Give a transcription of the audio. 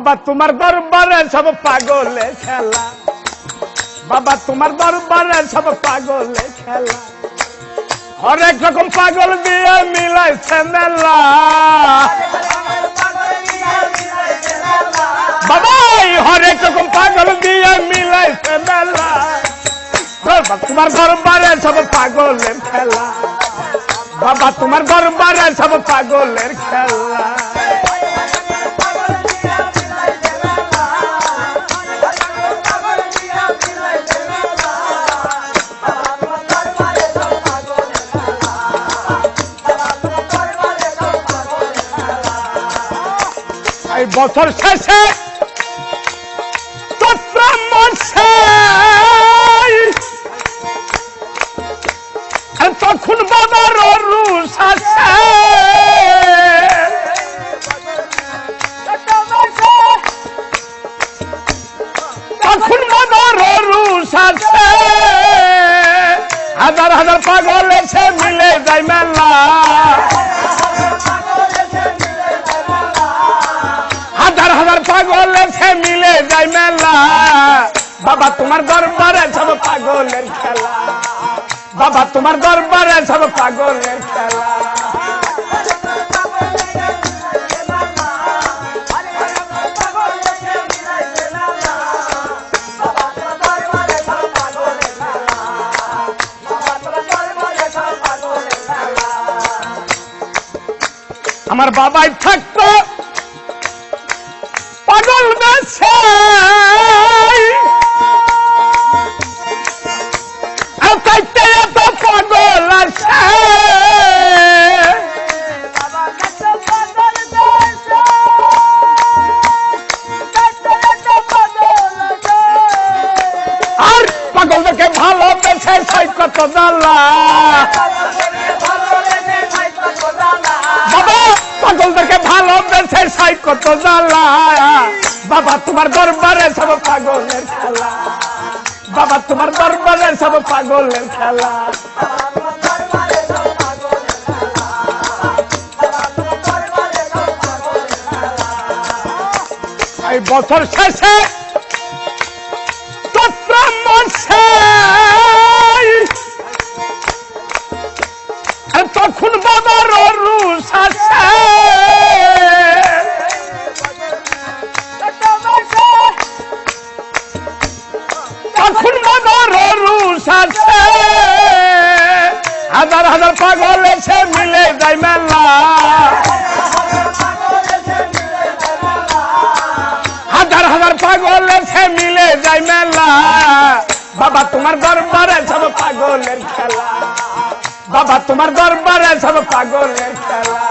বাবা তোমার দরবারে সব পাগলে খেলা, বাবা তোমার দরবারে সব পাগলে খেলা, হরেক রকম পাগল দিয়ে মিলাইছে মেলা। বাবা হরেক রকম পাগল দিয়ে মিলাইছে মেলা, বাবা তোমার দরবারে সব পাগলের খেলা, বাবা তোমার দরবারে সব পাগলের খেলা। এই বছর শেষে চৈত্র মাসে তখন বাবার রুষ আসে, তখন বাবার রুষ আসে, হাজার হাজার পাগল এসে মিলে যায় মেলা, হাজার হাজার পাগল এসে মিলে যায় মেলা। বাবা তোমার দরবারে সব পাগলের খেলা, বাবা তোমার দরবারে সব পাগলের খেলা। আমার বাবাই থাকতো পাগল বেশে, এত পাগল আছে, আর পাগলকে ভালোবেসে সাই কত জ্বালা, বাবা পাগলকে ভালোবেসে সাই কত জ্বালা। বাবা তোমার দরবারে সব পাগলের খেলা, বাবা তোমার দরবারে সব পাগলের খেলা। এই বছর শেষে চৈত্র মাসে তখন বাবার রুষ আসে, তখন বাবার রুষ আসে, হাজার হাজার পাগল এসে মিলে যায় মেলা, হাজার হাজার পাগল এসে মিলে যায় মেলা। বাবা তোমার দরবারে সব পাগলের খেলা, বাবা তোমার দরবারে সব পাগলের খেলা।